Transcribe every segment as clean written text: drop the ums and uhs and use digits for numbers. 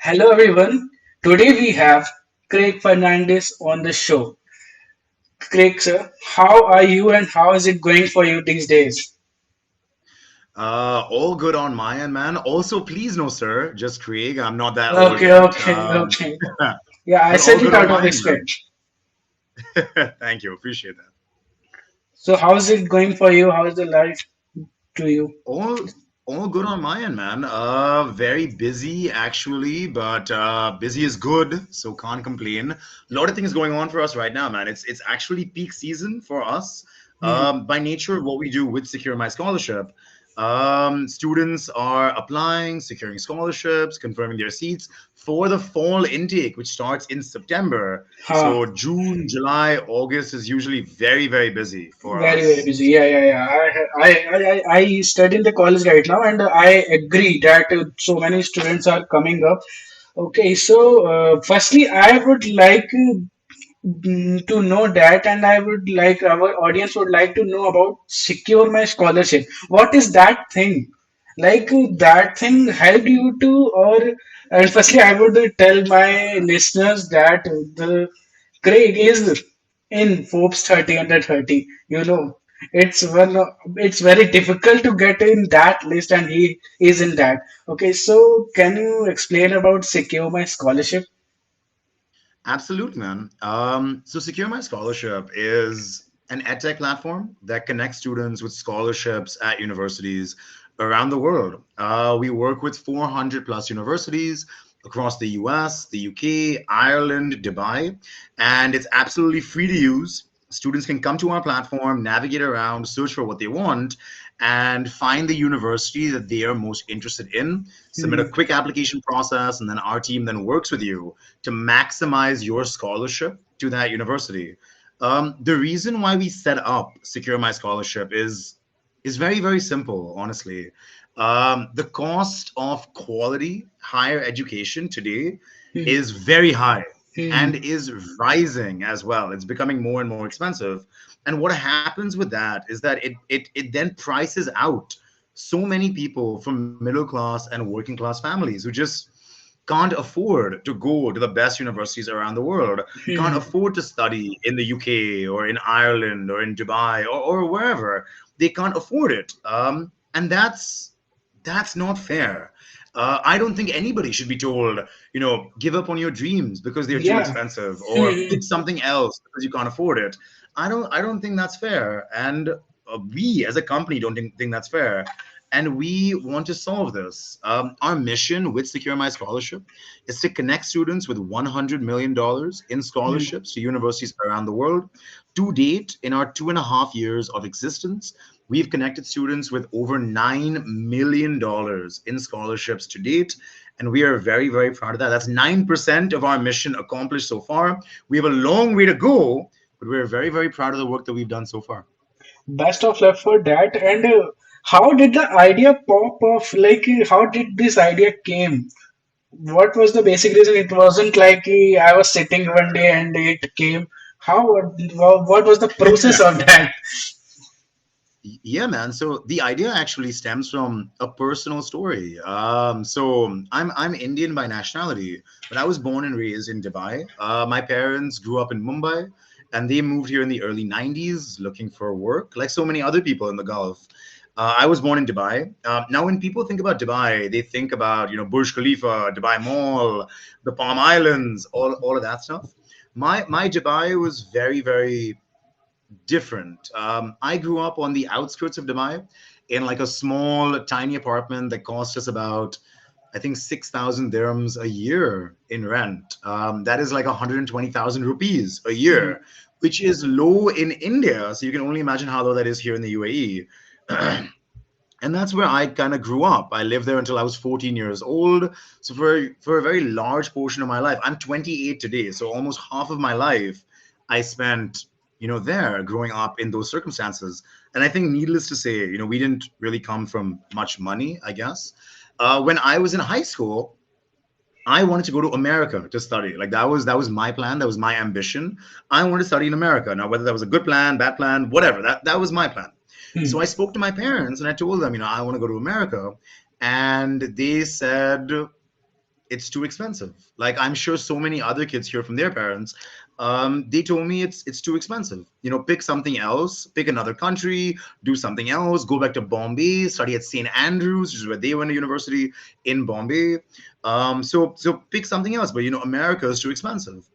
Hello everyone. Today we have Craig Fernandes on the show. Craig sir, how are you and how is it going for you these days? All good on my end, man. Also, please no, sir, just Craig. I'm not that old Okay, yet. okay, okay. Yeah, I But all said it good on out of my end, respect. man. Thank you. Appreciate that. So how is it going for you? How is the life to you? All all good on my end, man. Very busy actually, but busy is good, so can't complain. A lot of things going on for us right now, man. It's actually peak season for us. Hmm. By nature of what we do with Secure My Scholarship, students are applying, securing scholarships, confirming their seats for the fall intake, which starts in September. Huh. So June, July, August is usually very, very busy for Very, very us. busy. Yeah, yeah, yeah. I study in the college right now, and I agree that so many students are coming up. Okay, so firstly, I would like to know that, and I would like our audience would like to know about Secure My Scholarship. What is that thing? Like that thing helped you to, or and firstly, I would tell my listeners that the Craig is in Forbes 30 under 30. It's one. It's very difficult to get in that list, and he is in that. Okay, so can you explain about Secure My Scholarship? Absolutely, man. So Secure My Scholarship is an edtech platform that connects students with scholarships at universities around the world. We work with 400 plus universities across the US, the UK, Ireland, Dubai, and it's absolutely free to use. Students can come to our platform, navigate around, search for what they want, and find the university that they are most interested in, submit a Hmm. quick application process, and then our team then works with you to maximize your scholarship to that university. The reason why we set up Secure My Scholarship is very very simple. Honestly, the cost of quality higher education today Hmm. is very high and Hmm. is rising as well. It's becoming more and more expensive. And what happens with that is that it then prices out so many people from middle class and working class families who just can't afford to go to the best universities around the world, can't Hmm. afford to study in the UK or in Ireland or in Dubai or wherever. They can't afford it. And that's not fair. I don't think anybody should be told, give up on your dreams because they're too Yeah. expensive, or Hmm. pick something else because you can't afford it. I don't think that's fair, and we as a company don't think that's fair, and we want to solve this. Our mission with Secure My Scholarship is to connect students with $100 million in Hmm. scholarships to universities around the world. To date, in our 2.5 years of existence, we've connected students with over $9 million in scholarships to date. And we are very, very proud of that. That's 9% of our mission accomplished so far. We have a long way to go, but we're very, very proud of the work that we've done so far. Best of luck for that. And how did the idea pop off? Like, how did this idea came? What was the basic reason? It wasn't like I was sitting one day and it came. How? What was the process of that? Yeah, man. So the idea actually stems from a personal story. So I'm Indian by nationality, but I was born and raised in Dubai. My parents grew up in Mumbai, and they moved here in the early '90s looking for work, like so many other people in the Gulf. I was born in Dubai. Now, when people think about Dubai, they think about Burj Khalifa, Dubai Mall, the Palm Islands, all of that stuff. My Dubai was very very different. I grew up on the outskirts of Dubai in like a small, tiny apartment that cost us about, I think, 6,000 dirhams a year in rent. That is like 120,000 rupees a Hmm. year, which is low in India. So you can only imagine how low that is here in the UAE. And that's where I kind of grew up. I lived there until I was 14 years old. So for a very large portion of my life, I'm 28 today. So almost half of my life I spent, there growing up in those circumstances. And I think needless to say, we didn't really come from much money, I guess. When I was in high school, I wanted to go to America to study. Like that was my plan. That was my ambition. I wanted to study in America. Now, whether that was a good plan, bad plan, whatever, that was my plan. So Hmm. I spoke to my parents and I told them, I want to go to America. And they said, it's too expensive. Like I'm sure so many other kids hear from their parents. They told me it's too expensive. You know, pick something else, pick another country, do something else, go back to Bombay, study at St. Andrews, which is where they went to university in Bombay. So pick something else. But you know, America is too expensive.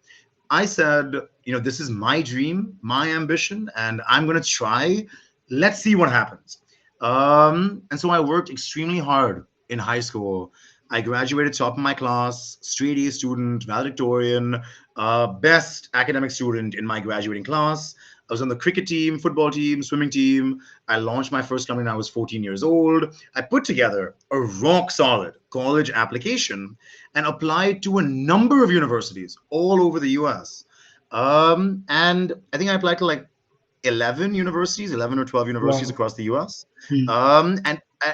I said, you know, this is my dream, my ambition, and I'm going to try. Let's see what happens. And so I worked extremely hard in high school. I graduated top of my class, straight A student, valedictorian, best academic student in my graduating class. I was on the cricket team, football team, swimming team. I launched my first company when I was 14 years old. I put together a rock solid college application and applied to a number of universities all over the US. And I think I applied to like 11 universities, 11 or 12 universities Wow. across the US. Hmm.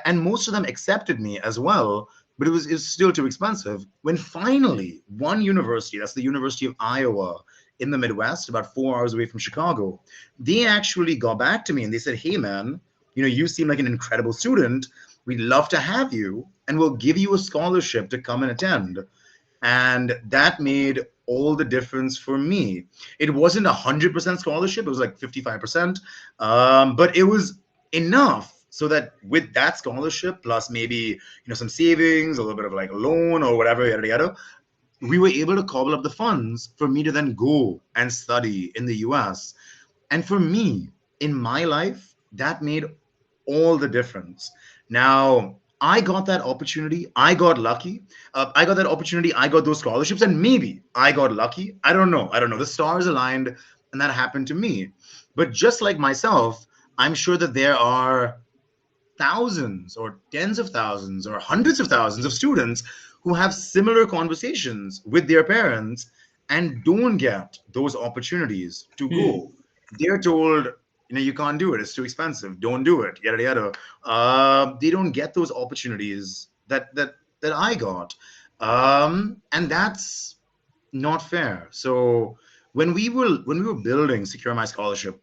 And most of them accepted me as well, but it was still too expensive. When finally one university, that's the University of Iowa in the Midwest, about 4 hours away from Chicago, they actually got back to me and they said, "Hey man, you know, you seem like an incredible student. We'd love to have you, and we'll give you a scholarship to come and attend." And that made all the difference for me. It wasn't 100% scholarship; it was like 55%, but it was enough so that with that scholarship plus maybe some savings, a little bit of like a loan or whatever, yada yada, we were able to cobble up the funds for me to then go and study in the US. And for me, in my life, that made all the difference. Now, I got that opportunity. I got lucky. I got that opportunity. I got those scholarships, and maybe I got lucky. I don't know. I don't know. The stars aligned, and that happened to me. But just like myself, I'm sure that there are thousands or tens of thousands or hundreds of thousands of students who have similar conversations with their parents and don't get those opportunities to Hmm. go. They're told, you can't do it, it's too expensive, don't do it, yada yada. They don't get those opportunities that I got. And that's not fair. So when we were building Secure My Scholarship,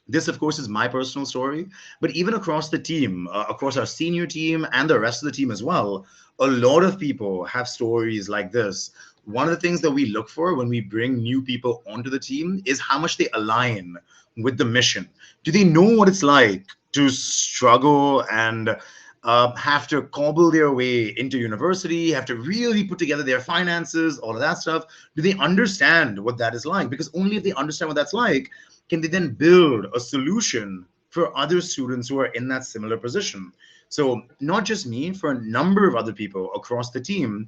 this, of course, is my personal story, but even across the team, across our senior team and the rest of the team as well, a lot of people have stories like this. One of the things that we look for when we bring new people onto the team is how much they align with the mission. Do they know what it's like to struggle and have to cobble their way into university, have to really put together their finances, all of that stuff? Do they understand what that is like? Because only if they understand what that's like can they then build a solution for other students who are in that similar position. So not just me, for a number of other people across the team,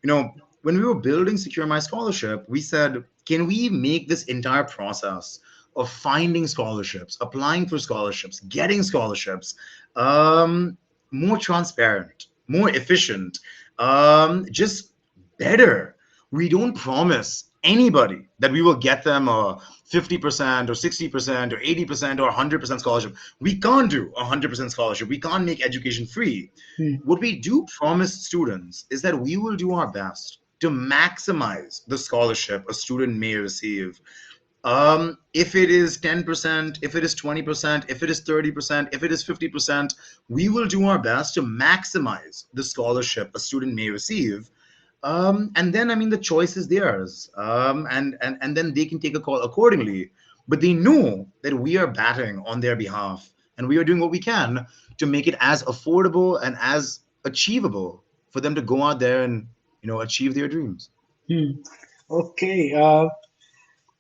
when we were building Secure My Scholarship, we said, can we make this entire process of finding scholarships, applying for scholarships, getting scholarships, um, more transparent, more efficient, just better? We don't promise anybody that we will get them a 50% or 60% or 80% or 100% scholarship. We can't do 100% scholarship. We can't make education free. Hmm. What we do promise students is that we will do our best to maximize the scholarship a student may receive. If it is 10%, if it is 20%, if it is 30%, if it is 50%, we will do our best to maximize the scholarship a student may receive. And then, I mean, the choice is theirs. And then they can take a call accordingly. But they know that we are batting on their behalf and we are doing what we can to make it as affordable and as achievable for them to go out there and, achieve their dreams. Hmm. Okay.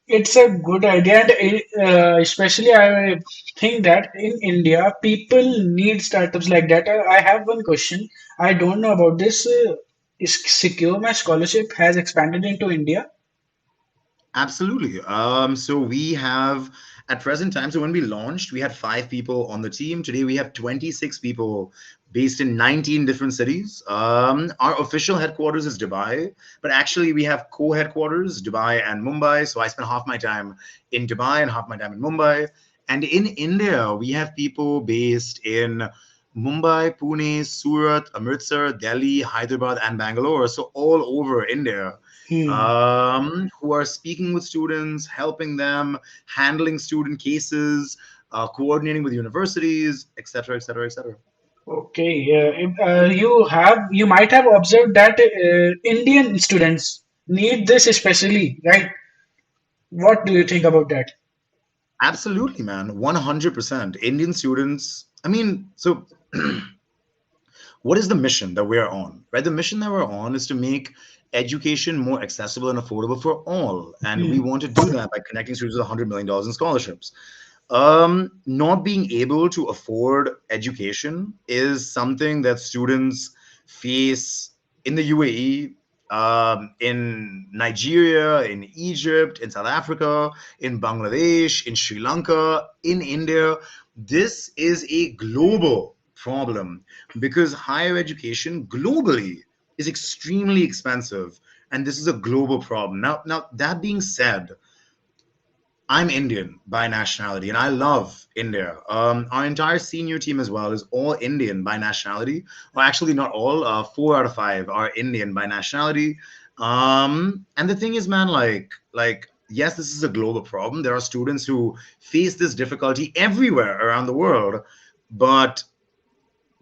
It's a good idea, and especially I think that in India, people need startups like that. I have one question. I don't know about this. Is Secure My Scholarship has expanded into India? Absolutely. So we have at present time, so when we launched, we had 5 people on the team. Today we have 26 people based in 19 different cities. Our official headquarters is Dubai, but actually we have co-headquarters, Dubai and Mumbai. So I spend half my time in Dubai and half my time in Mumbai. And in India, we have people based in Mumbai, Pune, Surat, Amritsar, Delhi, Hyderabad, and Bangalore. So all over India, Hmm. who are speaking with students, helping them, handling student cases, coordinating with universities, etc., etc., etc. Okay, you might have observed that Indian students need this especially, right? What do you think about that? Absolutely, man. 100%. Indian students, I mean, so what is the mission that we're on, right? The mission that we're on is to make education more accessible and affordable for all. And we Hmm. want to do that by connecting students with $100 million in scholarships. Not being able to afford education is something that students face in the UAE, in Nigeria, in Egypt, in South Africa, in Bangladesh, in Sri Lanka, in India. This is a global problem because higher education globally is extremely expensive, and this is a global problem. Now that being said, I'm Indian by nationality, and I love India. Our entire senior team as well is all Indian by nationality. Well, actually, not all. 4 out of 5 are Indian by nationality. And the thing is, man, yes, this is a global problem. There are students who face this difficulty everywhere around the world, but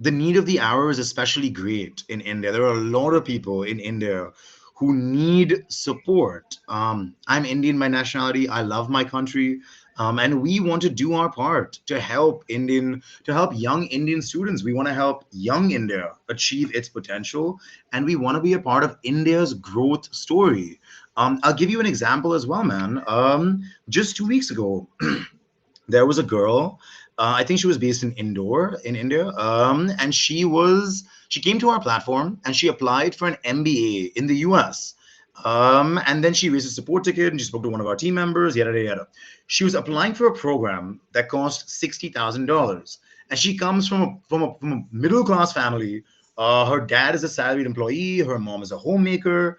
the need of the hour is especially great in India. There are a lot of people in India who need support. I'm Indian by nationality. I love my country. And we want to do our part to help young Indian students. We want to help young India achieve its potential, and we want to be a part of India's growth story. I'll give you an example as well, man. Just 2 weeks ago, there was a girl. I think she was based in Indore, in India, and she came to our platform and she applied for an MBA in the US. And then she raised a support ticket and she spoke to one of our team members. Yada yada yada. She was applying for a program that cost $60,000, and she comes from a middle class family. Her dad is a salaried employee. Her mom is a homemaker.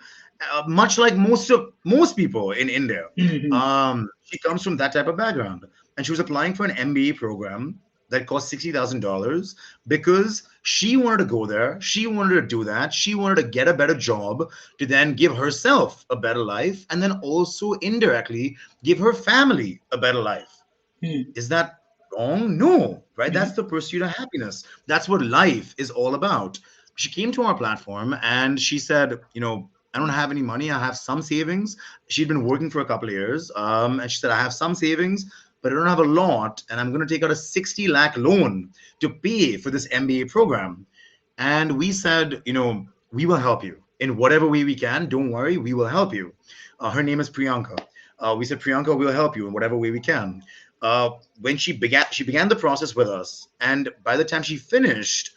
Much like most people in India, Hmm. she comes from that type of background, and she was applying for an MBA program that cost $60,000 because she wanted to go there. She wanted to do that. She wanted to get a better job to then give herself a better life and then also indirectly give her family a better life. Hmm. Is that wrong? No, right? That's Hmm. the pursuit of happiness. That's what life is all about. She came to our platform and she said, I don't have any money. I have some savings. She'd been working for a couple of years. And she said, I have some savings, but I don't have a lot. And I'm going to take out a 60 lakh loan to pay for this MBA program. And we said, we will help you in whatever way we can. Don't worry, we will help you. Her name is Priyanka. We said, Priyanka, we'll help you in whatever way we can. When she began the process with us, and by the time she finished,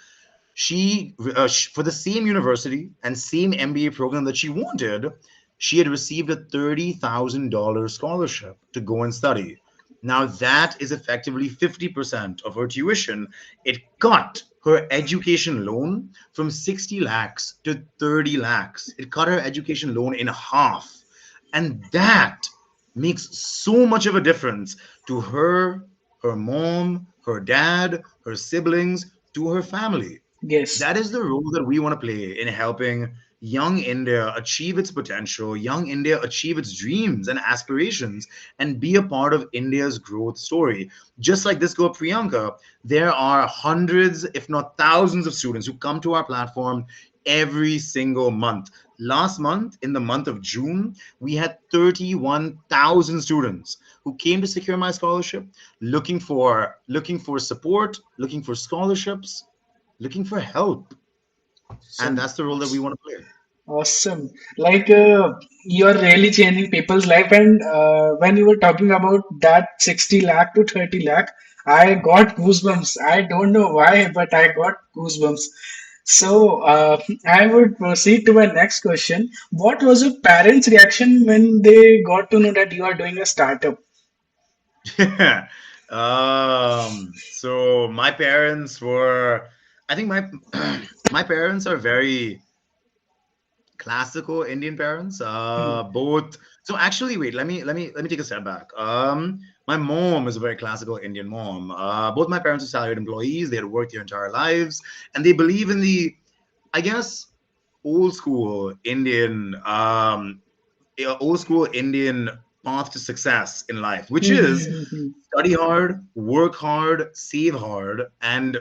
for the same university and same MBA program that she wanted, she had received a $30,000 scholarship to go and study. Now that is effectively 50% of her tuition. It cut her education loan from 60 lakhs to 30 lakhs. It cut her education loan in half. And that makes so much of a difference to her, her mom, her dad, her siblings, to her family. Yes. That is the role that we want to play in helping young India achieve its potential, young India achieve its dreams and aspirations, and be a part of India's growth story. Just like this girl, Priyanka, there are hundreds, if not thousands, of students who come to our platform every single month. Last month, in the month of June, we had 31,000 students who came to secure my scholarship looking for support, looking for scholarships, looking for help. And Awesome. that's the role that we want to play. Awesome. Like you're really changing people's life. And when you were talking about that 60 lakh to 30 lakh, I got goosebumps. I don't know why, but I got goosebumps. So I would proceed to my next question. What was your parents' reaction when they got to know that you are doing a startup? So my parents were, I think my parents are very classical Indian parents. Hmm. Both. So actually, wait. Let me take a step back. My mom is a very classical Indian mom. Both my parents are salaried employees. They had worked their entire lives, and they believe in the, I guess, old school Indian, old school Indian path to success in life, which is Hmm. study hard, work hard, save hard, and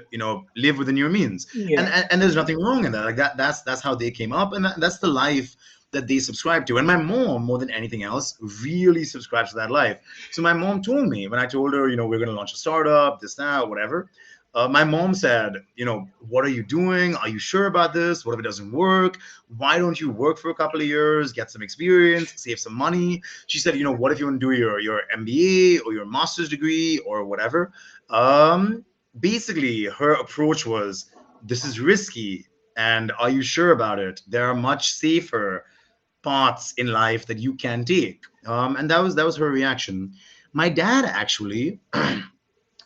live within your means. And Yeah. and there's nothing wrong in that. Like that's how they came up, and that's the life that they subscribe to. And my mom, more than anything else, really subscribes to that life. So my mom told me when I told her, we're going to launch a startup, this, that, whatever. My mom said, what are you doing? Are you sure about this? What if it doesn't work? Why don't you work for a couple of years, get some experience, save some money? She said, what if you want to do your MBA or your master's degree or whatever? Basically, her approach was, this is risky. And are you sure about it? There are much safer paths in life that you can take. And that was her reaction. My dad actually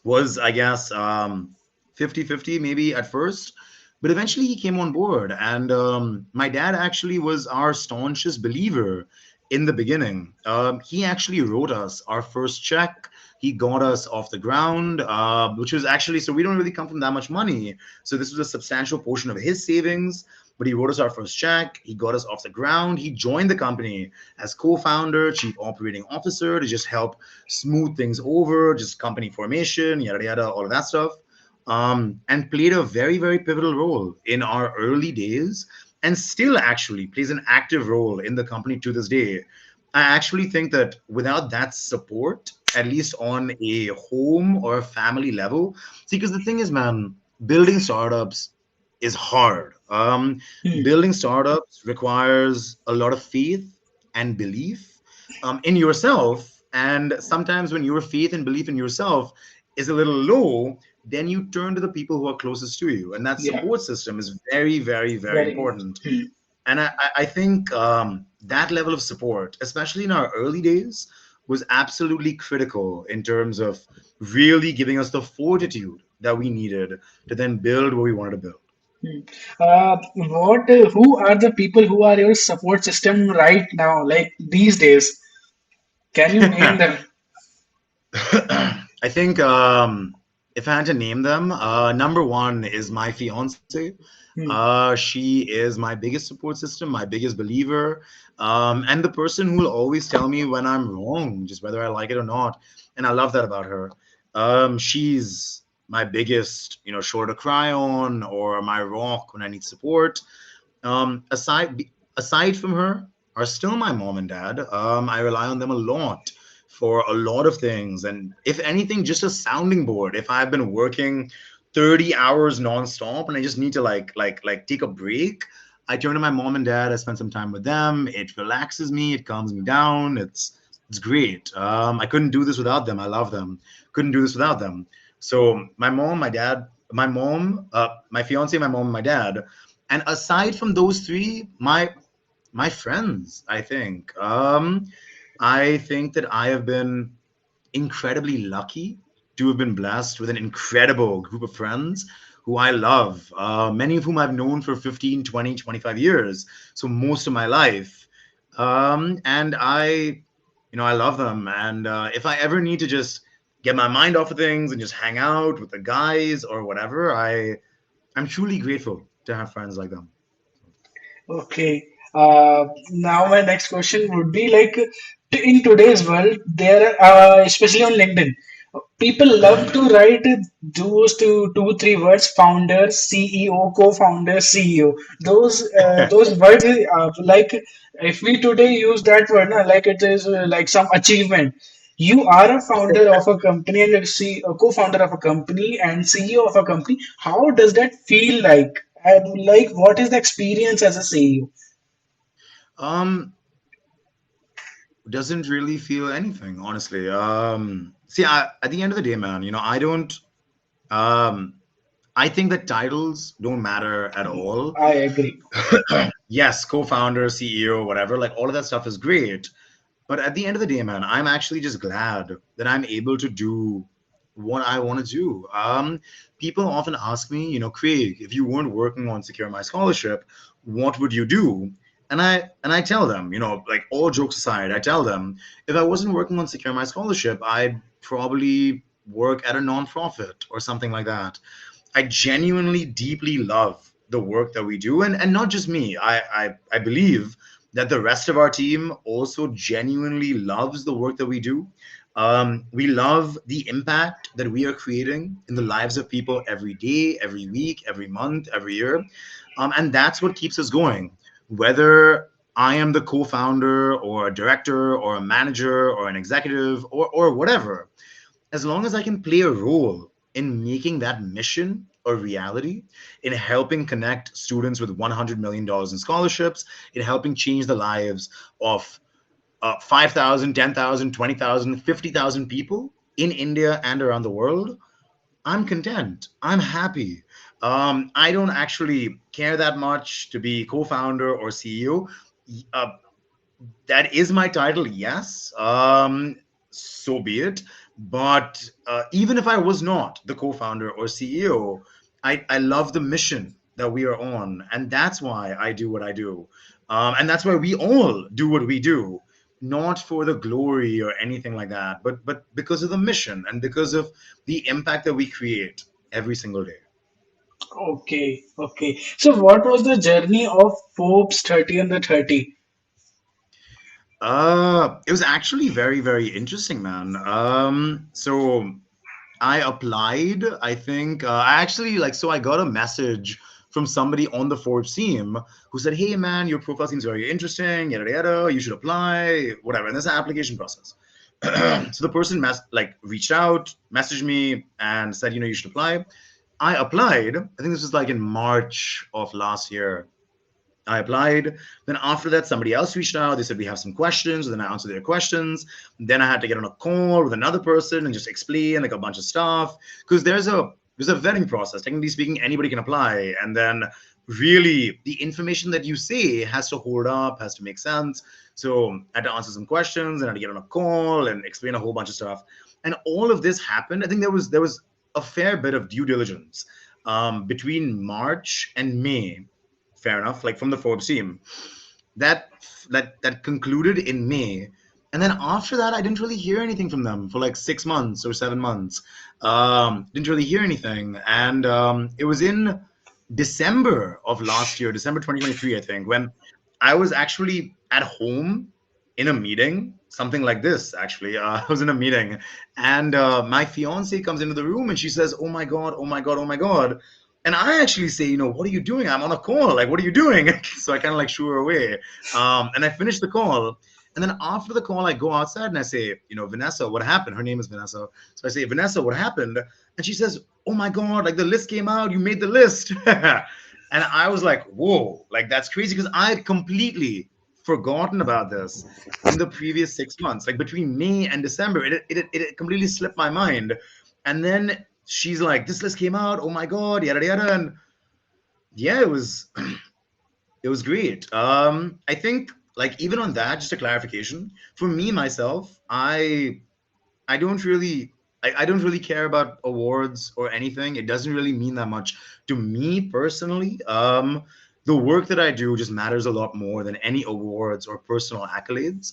was, I guess, 50-50 maybe at first, but eventually he came on board. And my dad actually was our staunchest believer in the beginning. He actually wrote us our first check. He got us off the ground, which was actually, so we don't really come from that much money. So this was a substantial portion of his savings. But he wrote us our first check. He got us off the ground. He joined the company as co-founder, chief operating officer, to just help smooth things over, just company formation, yada yada, all of that stuff, and played a very very pivotal role in our early days, and still actually plays an active role in the company to this day. I actually think that without that support, at least on a home or a family level, see, because the thing is, man, building startups is hard. Building startups requires a lot of faith and belief in yourself. And sometimes when your faith and belief in yourself is a little low, then you turn to the people who are closest to you. And that Yeah. support system is very, very, very Very much. important. And I think that level of support, especially in our early days, was absolutely critical in terms of really giving us the fortitude that we needed to then build what we wanted to build. Who are the people who are your support system right now, like these days? Can you name them? I think if I had to name them, number one is my fiance. Hmm. She is my biggest support system, my biggest believer, and the person who will always tell me when I'm wrong, just whether I like it or not. And I love that about her. She's my biggest, shoulder to cry on, or my rock when I need support. Aside from her, are still my mom and dad. I rely on them a lot for a lot of things, and if anything, just a sounding board. If I've been working 30 hours nonstop and I just need to like take a break, I turn to my mom and dad. I spend some time with them. It relaxes me. It calms me down. It's great. I couldn't do this without them. I love them. Couldn't do this without them. So my mom, my dad, my fiance, my mom, and my dad. And aside from those three, my friends, I think that I have been incredibly lucky to have been blessed with an incredible group of friends who I love, many of whom I've known for 15, 20, 25 years, so most of my life. And I love them. And if I ever need to just get my mind off of things and just hang out with the guys or whatever, I'm truly grateful to have friends like them. Okay. Now my next question would be like, in today's world, there especially on LinkedIn, people love to write those two, three words: founder, CEO, co-founder, CEO. Those words, like if we today use that word, na, like it is like some achievement. You are a founder of a company and a co-founder of a company and CEO of a company. How does that feel like? And like, what is the experience as a CEO? Um, doesn't really feel anything, honestly. See, at the end of the day, man, I don't. Um, I think that titles don't matter at all. I agree. Yes, co-founder, CEO, whatever, like all of that stuff is great. But at the end of the day, man, I'm actually just glad that I'm able to do what I want to do. People often ask me, Craig, if you weren't working on Secure My Scholarship, what would you do? And I tell them, like all jokes aside, I tell them if I wasn't working on Secure My Scholarship, I'd probably work at a nonprofit or something like that. I genuinely deeply love the work that we do, and not just me. I believe that the rest of our team also genuinely loves the work that we do. We love the impact that we are creating in the lives of people every day, every week, every month, every year. And that's what keeps us going. Whether I am the co founder or a director or a manager or an executive or whatever, as long as I can play a role in making that mission a reality, in helping connect students with $100 million in scholarships, in helping change the lives of 5,000, 10,000, 20,000, 50,000 people in India and around the world, I'm content. I'm happy. I don't actually care that much to be co founder or CEO. Uh, that is my title, yes. So be it. But even if I was not the co-founder or CEO, I love the mission that we are on, and that's why I do what I do, and that's why we all do what we do, not for the glory or anything like that, but because of the mission and because of the impact that we create every single day. Okay, okay. So, what was the journey of Forbes 30 and the 30? It was actually very, very interesting, man. So I applied. I think I actually like. So I got a message from somebody on the Forbes team who said, "Hey, man, your profile seems very interesting. Yada yada. You should apply. Whatever." And there's an application process. So the person reached out, messaged me, and said, "You should apply." I applied. I think this was like in March of last year. I applied. Then after that, somebody else reached out. They said we have some questions. Then I answered their questions. Then I had to get on a call with another person and just explain like a bunch of stuff because there's a vetting process. Technically speaking, anybody can apply, and then really the information that you say has to hold up, has to make sense. So I had to answer some questions and I had to get on a call and explain a whole bunch of stuff. And all of this happened. I think there was a fair bit of due diligence between March and May. Fair enough, like from the Forbes team. That that concluded in May. And then after that, I didn't really hear anything from them for like 6 months or 7 months. Didn't really hear anything. And it was in December of last year, December 2023, I think, when I was actually at home in a meeting, something like this, actually. I was in a meeting, and my fiance comes into the room and she says, "Oh my God, oh my God, oh my God." And I actually say, "What are you doing? I'm on a call. Like, what are you doing?" So I kind of like shoo her away. And I finish the call. And then after the call, I go outside and I say, "Vanessa, what happened?" Her name is Vanessa. So I say, "Vanessa, what happened?" And she says, "Oh my God, like the list came out. You made the list." And I was like, "Whoa, like that's crazy." Because I had completely forgotten about this in the previous 6 months. Like between May and December, it completely slipped my mind. And then she's like, "This list came out. Oh my God, yada yada." And yeah, it was great. I think like even on that, just a clarification for me myself, I don't really I don't really care about awards or anything. It doesn't really mean that much to me personally. The work that I do just matters a lot more than any awards or personal accolades.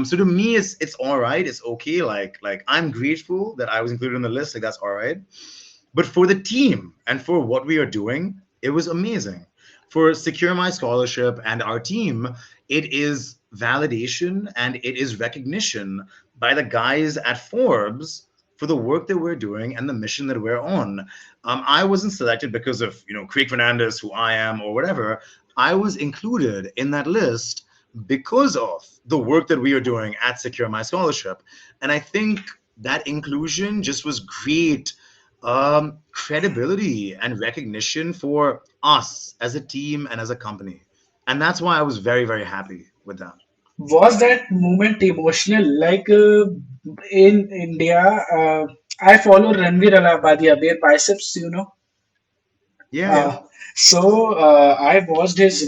So to me, it's all right. It's okay. Like I'm grateful that I was included in the list. Like that's all right. But for the team and for what we are doing, it was amazing. For Secure My Scholarship and our team, it is validation and it is recognition by the guys at Forbes for the work that we're doing and the mission that we're on. I wasn't selected because of Craig Fernandes, who I am, or whatever. I was included in that list because of the work that we are doing at Secure My Scholarship, and I think that inclusion just was great credibility and recognition for us as a team and as a company. And that's why I was very, very happy with that. Was that moment emotional? Like in India, I follow Ranveer Alabadia, their biceps, Yeah, yeah. Uh, I watched his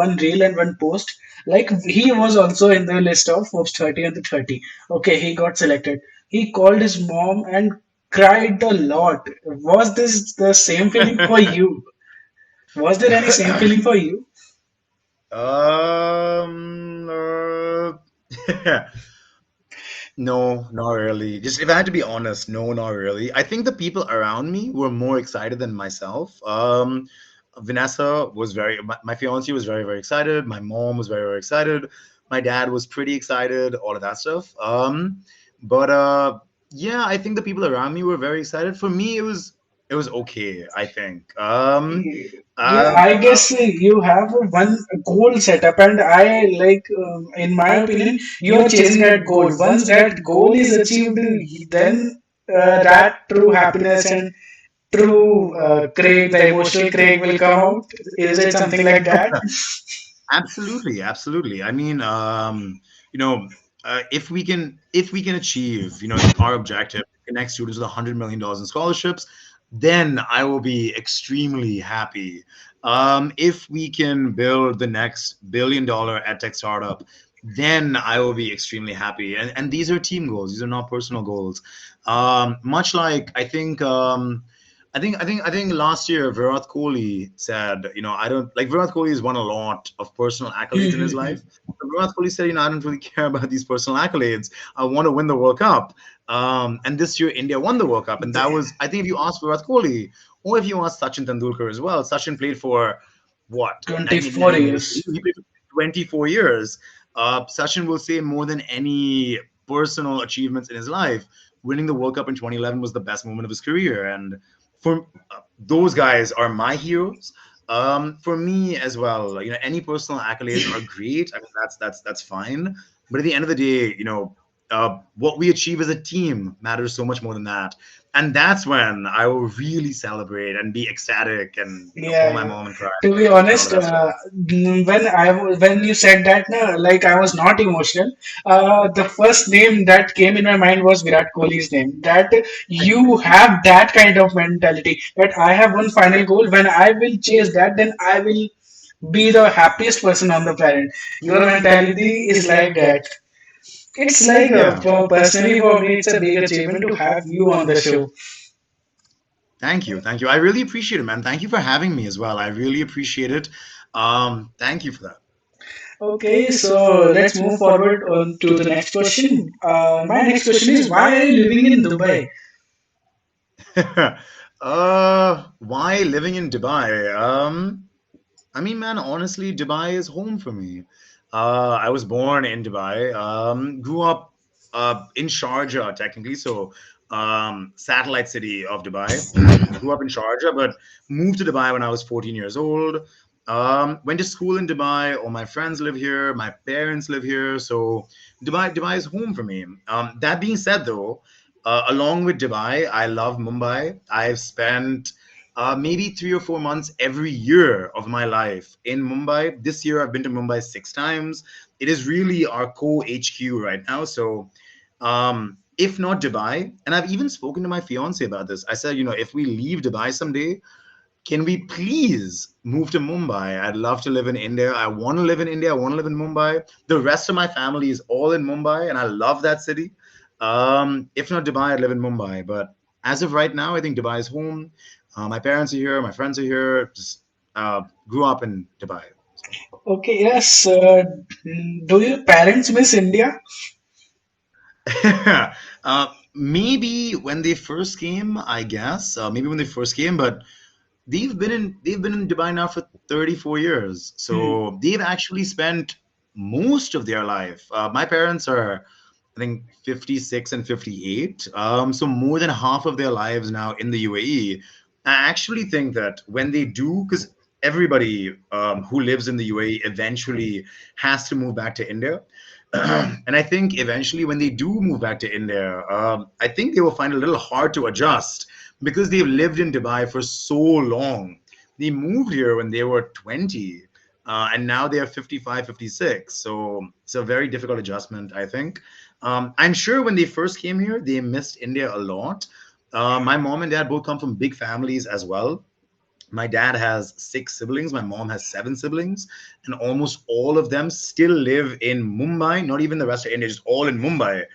one reel and one post. Like he was also in the list of Forbes 30 and the 30. Okay, he got selected. He called his mom and cried a lot. Was this the same feeling for you? Was there any same feeling for you? um, no, not really. Just if I had to be honest, no, not really. I think the people around me were more excited than myself. Vanessa was my fiance was very, very excited. My mom was very, very excited. My dad was pretty excited, all of that stuff. But yeah, I think the people around me were very excited. For me, it was okay, I think. Yeah, Uh, I uh, guess you have one goal set up, and I like, in my opinion, you are chasing that goal. Once that goal is achieved, then that true happiness and true Craig, the emotional Craig, will come out. Is it something like that? Absolutely, absolutely. I mean, you know, if we can achieve, our objective, connect students with $100 million in scholarships, then I will be extremely happy. If we can build the next billion-dollar edtech startup, then I will be extremely happy. And these are team goals; these are not personal goals. Much like I think last year Virat Kohli said, I don't like Virat Kohli has won a lot of personal accolades in his life. But Virat Kohli said, I don't really care about these personal accolades. I want to win the World Cup. And this year India won the World Cup, and that was, I think, if you ask Virat Kohli or if you ask Sachin Tendulkar as well, Sachin played for what? Twenty-four Maybe years. he played for 24 years. Sachin will say more than any personal achievements in his life, winning the World Cup in 2011 was the best moment of his career. And for those guys are my heroes. For me as well, any personal accolades are great. I mean, that's fine. But at the end of the day, what we achieve as a team matters so much more than that. And that's when I will really celebrate and be ecstatic and Yeah, call my yeah. mom and cry To be and all of honest, that stuff. when you said that, na, like I was not emotional. The first name that came in my mind was Virat Kohli's name. That you have that kind of mentality. That I have one final goal. When I will chase that, then I will be the happiest person on the planet. Your mentality is like that. It's like, Yeah. personally for me, it's a big achievement to have you on the show. Thank you. Thank you. I really appreciate it, man. Thank you for having me as well. I really appreciate it. Thank you for Okay, so let's move forward on to the next question. My next question is, why are you living in Dubai? that. Why living in Dubai? I mean, man, honestly, Dubai is home for me. I was born in Dubai, grew up in Sharjah, technically, so satellite city of Dubai. Grew up in Sharjah, but moved to Dubai when I was 14 years old. Went to school in Dubai. All my friends live here. My parents live here, so Dubai is home for me. That being said, though, along with Dubai, I love Mumbai. I've spent maybe 3 or 4 months every year of my life in Mumbai. This year, I've been to Mumbai 6 times. It is really our co HQ right now. So, if not Dubai, and I've even spoken to my fiance about this. I said, if we leave Dubai someday, can we please move to Mumbai? I'd love to live in India. I want to live in India. I want to live in Mumbai. The rest of my family is all in Mumbai, and I love that city. If not Dubai, I'd live in Mumbai. But as of right now, I think Dubai is home. My parents are here. My friends are here. Just grew up in Dubai. Okay, yes. Do your parents miss India? Maybe when they first came, I guess. Maybe when they first came, but they've been in Dubai now for 34 years. Hmm. So they've actually spent most of their life. My parents are, I think, 56 and 58. So more than half of their lives now in the UAE. I actually think that when they do, because everybody who lives in the UAE eventually has to move back to India. And I think eventually when they do move back to India, I think they will find it a little hard to adjust because they've lived in Dubai for so long. They moved here when they were 20, and now they are 55, 56. So it's a very difficult adjustment, I think. I'm sure when they first came here, they missed India a lot. My mom and dad both come from big families as well. My dad has 6 siblings, my mom has 7 siblings, and almost all of them still live in Mumbai, not even the rest of India, just all in Mumbai.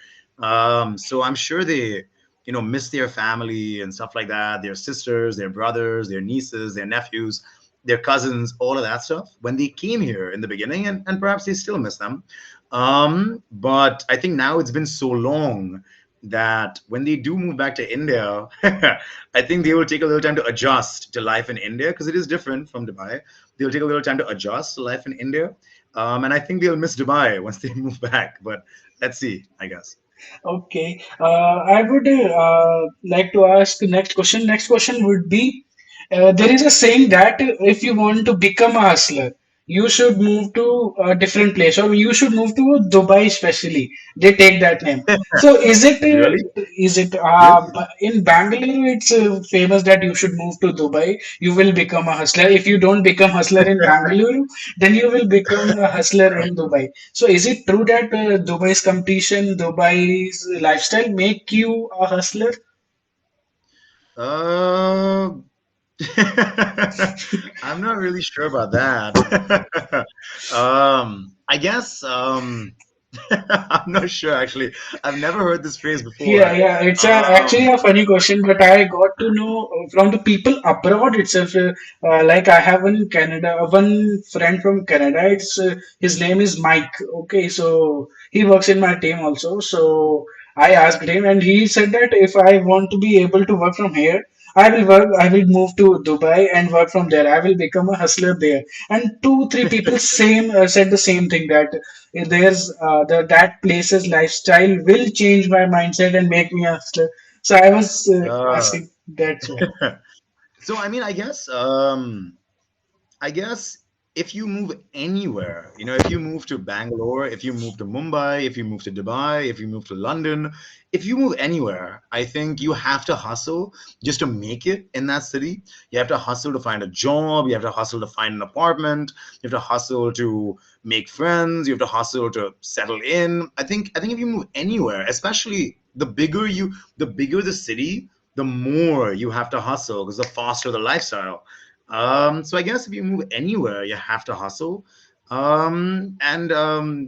So I'm sure they, miss their family and stuff like that, their sisters, their brothers, their nieces, their nephews, their cousins, all of that stuff when they came here in the beginning, and perhaps they still miss them. But I think now it's been so long that when they do move back to India, I think they will take a little time to adjust to life in India because it is different from Dubai. They'll take a little time to adjust to life in India. And I think they'll miss Dubai once they move back. But let's see, I guess. Okay. I would like to ask the next question. Next question would be there is a saying that if you want to become a hustler, you should move to a different place or you should move to Dubai, especially. They take that name. So Really? is it Really? in Bangalore? It's famous that you should move to Dubai. You will become a hustler. If you don't become hustler in Bangalore, then you will become a hustler in Dubai. So is it true that Dubai's competition, Dubai's lifestyle make you a hustler? Uh, I'm not really sure about that. I guess I'm not sure actually. I've never heard this phrase Yeah, before. yeah, it's actually Um, a funny question, but I got to know from the people abroad itself. Like I have one Canada, one friend from Canada. It's his name is Mike. Okay, so he works in my team also. So I asked him, and he said that if I want to be able to work from here, I will work. I will move to Dubai and work from there. I will become a hustler there. And two, three people same said the same thing that there's that place's lifestyle will change my mindset and make me a hustler. So I was uh, asking that's why. so I mean, I guess if you move anywhere, if you move to Bangalore, if you move to Mumbai, if you move to Dubai, if you move to London, if you move anywhere, I think you have to hustle just to make it in that city. You have to hustle to find a job. You have to hustle to find an apartment. You have to hustle to make friends. You have to hustle to settle in. I think if you move anywhere, especially the bigger the city, the more you have to hustle because the faster the lifestyle. So I guess if you move anywhere, you have to hustle. And I'm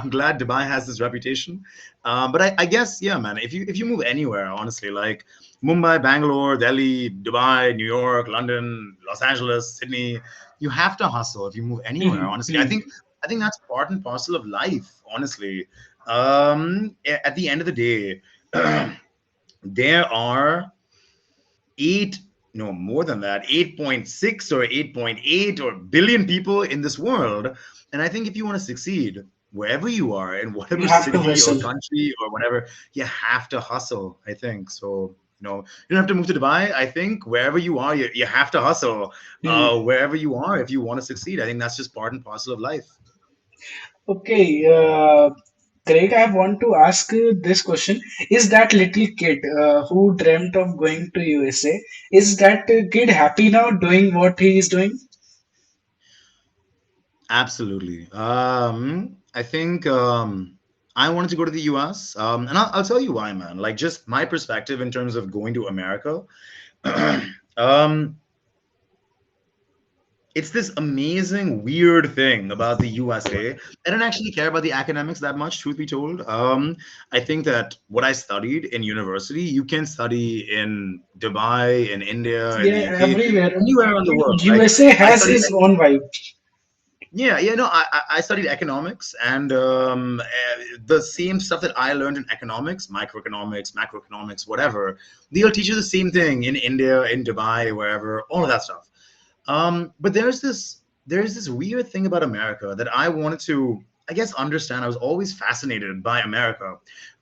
glad Dubai has this reputation. But I guess, yeah, man, if you move anywhere, honestly, like Mumbai, Bangalore, Delhi, Dubai, New York, London, Los Angeles, Sydney, you have to hustle if you move anywhere, Hmm, honestly. I hmm. think I think that's part and parcel of life, honestly. At the end of the day, there are eight, no, more than that, 8.6 or 8.8 or billion people in this world. And I think if you want to succeed wherever you are, in You whatever have to city or hustle. country or whatever, you have to hustle, I think. So, you don't have to move to Dubai. I think wherever you are, you have to hustle. Hmm. Wherever you are, if you want to succeed, I think that's just part and parcel of life. Okay, Craig, I want to ask this question. Is that little kid who dreamt of going to USA, is that kid happy now doing what he is doing? Absolutely. I think I wanted to go to the US, and I'll tell you why, man. Like, just my perspective in terms of going to America. um, it's this amazing, weird thing about the USA. I don't actually care about the academics that much, truth be told. I think that what I studied in university, you can study in Dubai, in India, in the Yeah, UK, everywhere. anywhere in the But world. Like, USA I has studied its own vibe. Yeah, yeah, no, I studied economics, and the same stuff that I learned in economics, microeconomics, macroeconomics, whatever, they'll teach you the same thing in India, in Dubai, wherever, all of that stuff. But there's this weird thing about America that I wanted to, I guess, understand. I was always fascinated by America.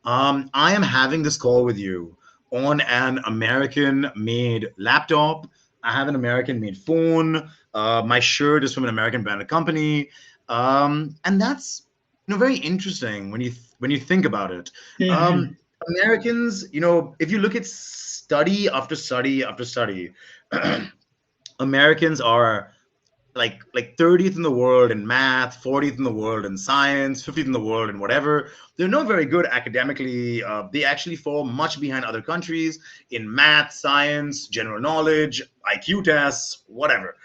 I am having this call with you on an American-made laptop. I have an American-made phone. My shirt is from an American branded company, and that's very interesting when you think about it. Hmm. Um, Americans, if you look at study after study after study, Americans are like 30th in the world in math, 40th in the world in science, 50th in the world in whatever. They're not very good academically. They actually fall much behind other countries in math, science, general knowledge, IQ tests, whatever.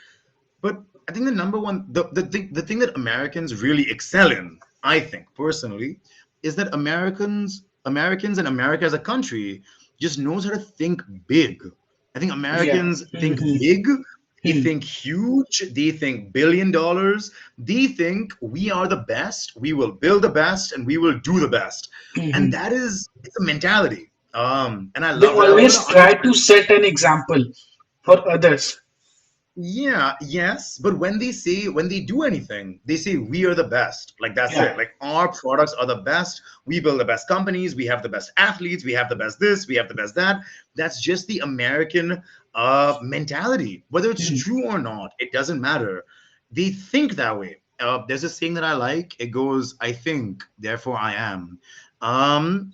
But I think the number one, the thing that Americans really excel in, I think personally, is that Americans and America as a country just knows how to think big. I think Yeah. Americans think Hmm. big They think huge. They think $1 billion. They think we are the best. We will build the best and we will do the best. And Mhm. that is it's a mentality. And I They love it. I wanted always to try to understand. set an example for others. Yeah, yes, but when they do anything, they say we are the best. Like that's Yeah. it. Like our products are the best. We build the best companies. We have the best athletes. We have the best this. We have the best that. That's just the American mentality. Whether it's Hmm. true or not, it doesn't matter. They think that way. There's a saying that I like. It goes, "I think, therefore I am."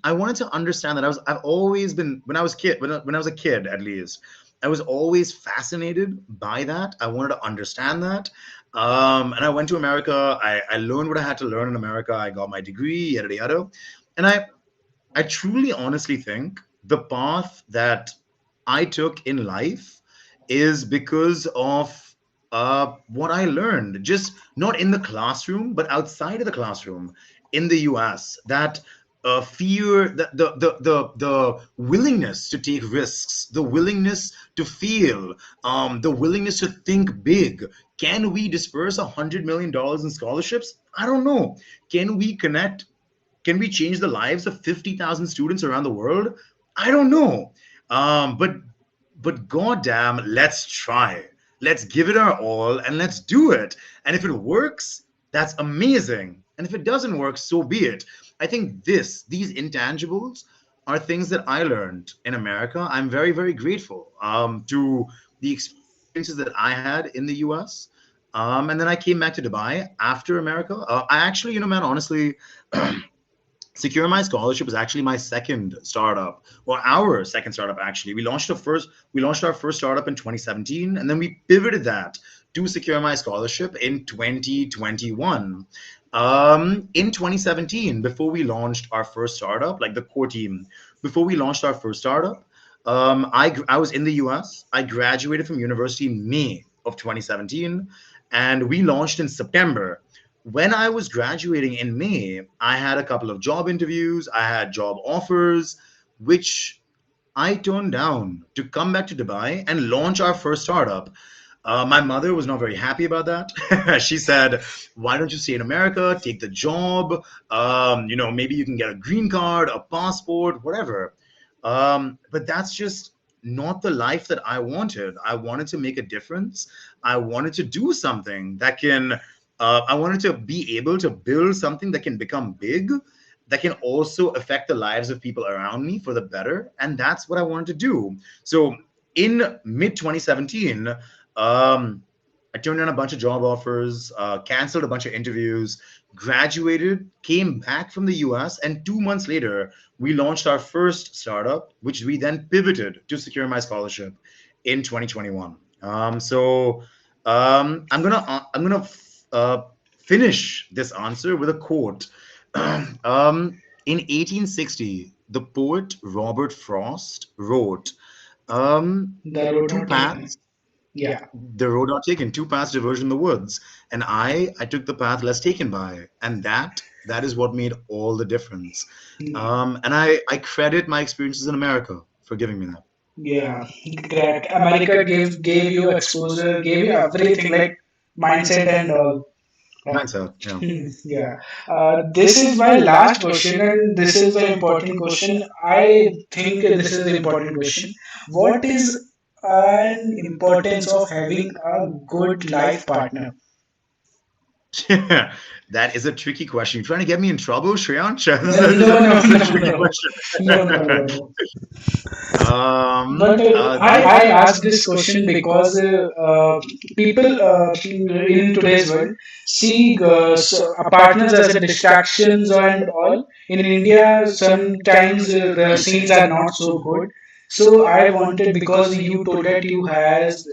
I wanted to understand that I've always been when I was kid when I was a kid at least. I was always fascinated by that. I wanted to understand that. And I went to America. I learned what I had to learn in America. I got my degree, yada, yada, yada. And I truly, honestly think the path that I took in life is because of what I learned, just not in the classroom, but outside of the classroom in the US. That fear, the willingness to take risks, the willingness to fail, the willingness to think big. Can we disperse $100 million in scholarships? I don't know. Can we connect can we change the lives of 50,000 students around the world? I don't know. But goddamn, let's try. Let's give it our all and let's do it. And if it works, that's amazing. And if it doesn't work, so be it. I think these intangibles are things that I learned in America. I'm very, very grateful to the experiences that I had in the US. And then I came back to Dubai after America. I actually, man, honestly, Secure My Scholarship is actually my second startup, or our second startup actually. We launched our first startup in 2017, and then we pivoted that to Secure My Scholarship in 2021. In 2017, before we launched our first startup, like the core team, before we launched our first startup, I was in the US. I graduated from university in May of 2017, and we launched in September. When I was graduating in May, I had a couple of job interviews, I had job offers, which I turned down to come back to Dubai and launch our first startup. My mother was not very happy about that. She said, "Why don't you stay in America, take the job? Maybe you can get a green card, a passport, whatever." But that's just not the life that I wanted. I wanted to make a difference. I wanted to do something that can. I wanted to be able to build something that can become big, that can also affect the lives of people around me for the better, and that's what I wanted to do. So in mid 2017, I turned down a bunch of job offers, canceled a bunch of interviews, graduated, came back from the US, and 2 months later, we launched our first startup, which we then pivoted to secure my scholarship in 2021. I'm gonna finish this answer with a quote. In 1860, the poet Robert Frost wrote, The road two not taken. paths Yeah. the road not taken, two paths diverged in the woods, and I took the path less taken by, and that is what made all the difference. And I credit my experiences in America for giving me that Yeah, great. America gave you exposure, gave you everything like mindset and all. Yeah. mindset. Yeah. Yeah. This is my last question, and this is the important question. I think this is the important question. What is an importance of having a good life partner? That is a tricky question. You trying to get me in trouble, Shreyansh? No, no, This is a no, tricky no, question. no, no, no, no. But The I ask this question because people in today's world see partners as a distractions and all. In India, sometimes the scenes are not so good. So I wanted because you told that you has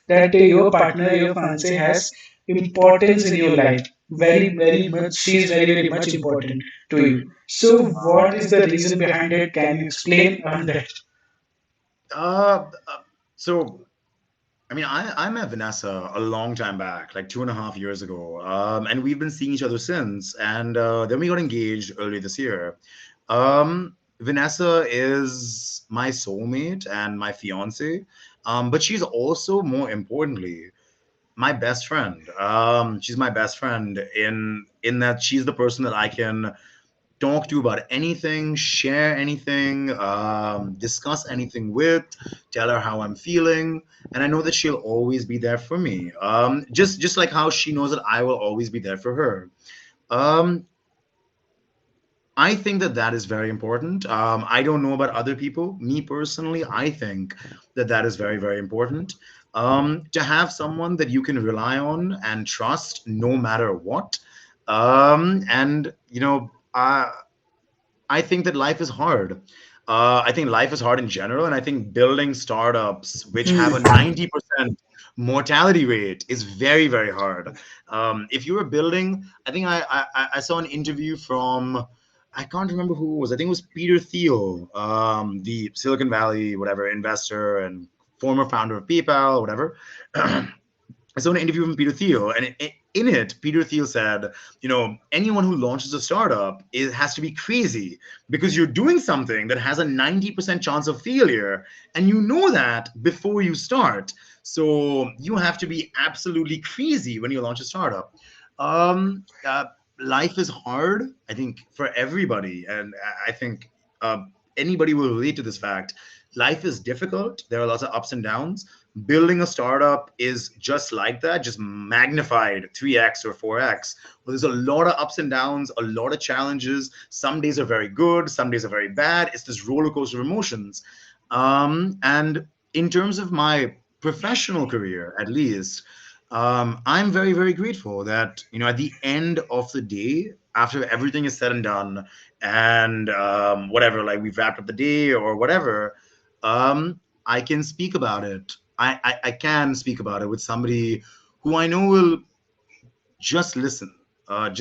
that your partner, your fiance has importance in your life. Very much. She is very much important to you. So what is the reason behind it? Can you explain on that? so I mean, I met Vanessa a long time back, like 2.5 years ago, and we've been seeing each other since. And then we got engaged early this year. Vanessa is my soulmate and my fiance. But she's also, more importantly, my best friend. She's my best friend in that she's the person that I can talk to about anything, share anything, discuss anything with, tell her how I'm feeling, and I know that she'll always be there for me. Just like how she knows that I will always be there for her. Um, I think that that is very important. I don't know about other people. Me personally, I think that that is very, very important. To have someone that you can rely on and trust no matter what. And, I think that life is hard. I think life is hard in general, and I think building startups which have a Hmm. 90% mortality rate is very, very hard. If you were building, I think I saw an interview from, I can't remember who it was. I think it was Peter Thiel, the Silicon Valley whatever investor and former founder of PayPal, whatever. I saw an interview from Peter Thiel, and in it, Peter Thiel said, anyone who launches a startup has to be crazy because you're doing something that has a 90% chance of failure, and you know that before you start. So you have to be absolutely crazy when you launch a startup. Um, uh, Life is hard, I think, for everybody, and I think uh, anybody will relate to this fact. Life is difficult. There are lots of ups and downs. Building a startup is just like that, just magnified 3x or 4x. Well, there's a lot of ups and downs, a lot of challenges. Some days are very good, some days are very bad. It's this roller coaster of emotions. And in terms of my professional career, at least, I'm very, very grateful that, at the end of the day, after everything is said and done, and whatever, like we've wrapped up the day or whatever, I can speak about it. I can speak about it with somebody who I know will just listen, and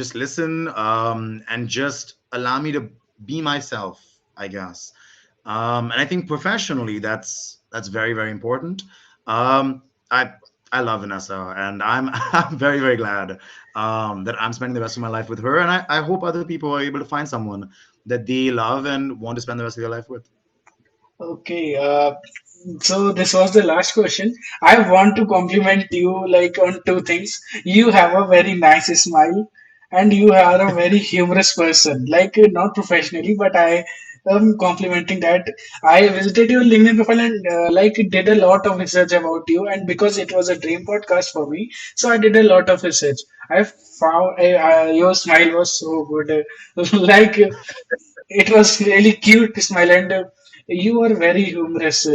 just allow me to be myself, I guess. And I think professionally, that's very, very important. Um, I I love Vanessa, and I'm I'm very, very glad that I'm spending the rest of my life with her, and I hope other people are able to find someone that they love and want to spend the rest of their life with. Okay, so this was the last question. I want to compliment you like on two things. You have a very nice smile, and you are a very humorous person. Like not professionally, but I am complimenting that. I visited your LinkedIn profile and like did a lot of research about you, and because it was a dream podcast for me, so I did a lot of research. I found your smile was so good. Like it was really cute smile, and you are very humorous.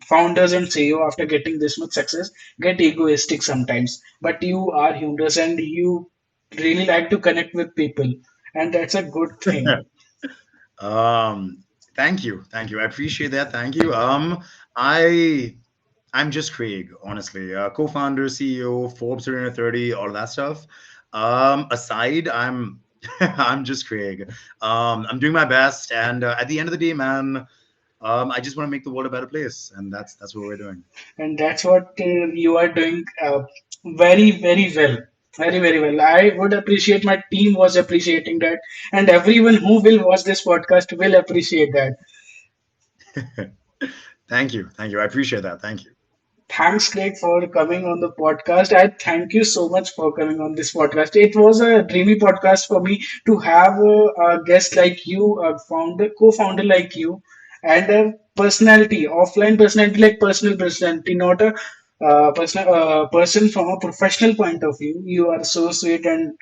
Founders and CEO, after getting this much success, get egoistic sometimes. But you are humorous, and you really like to connect with people, and that's a good thing. Um, thank you. I appreciate that. Thank you. I I'm just Craig, honestly. Co-founder, CEO, Forbes 30, all that stuff. Aside, I'm I'm just Craig. I'm doing my best, and at the end of the day, man, I just want to make the world a better place, and that's what we're doing. And that's what you are doing very, very well. Very, very well. I would appreciate, my team was appreciating that, and everyone who will watch this podcast will appreciate that. Thank you. I appreciate that. Thank you. Thanks, Craig, for coming on the podcast. I thank you so much for coming on this podcast. It was a dreamy podcast for me to have a guest like you, a founder, co-founder like you, and a personality, offline personality, like personal personality, not a personal person from a professional point of view. You are so sweet, and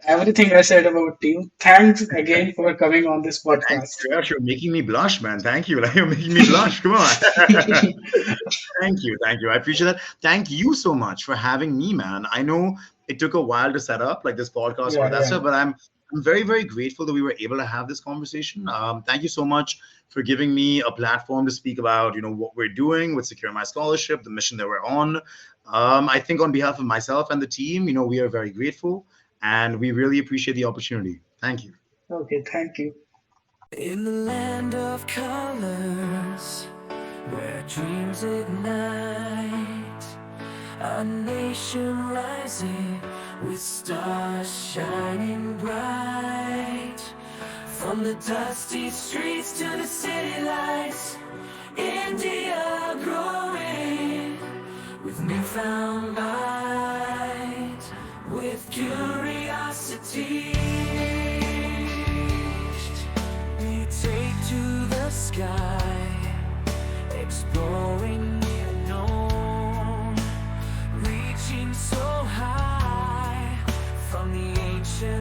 everything I said about you. Thanks again for coming on this Thanks, podcast. Shreyash. You're making me blush, man. Thank you. Like you're making me blush. Come on. Thank you. Thank you. I appreciate that. Thank you so much for having me, man. I know it took a while to set up like this podcast, all Yeah, that yeah. stuff, but I'm very, very grateful that we were able to have this conversation. Thank you so much for giving me a platform to speak about, what we're doing with Secure My Scholarship, the mission that we're on. I think on behalf of myself and the team, we are very grateful and we really appreciate the opportunity. Thank you. Okay, thank you. In the land of colors, where dreams ignite, a nation rising with stars shining bright. From the dusty streets to the city lights, India grows. sky, exploring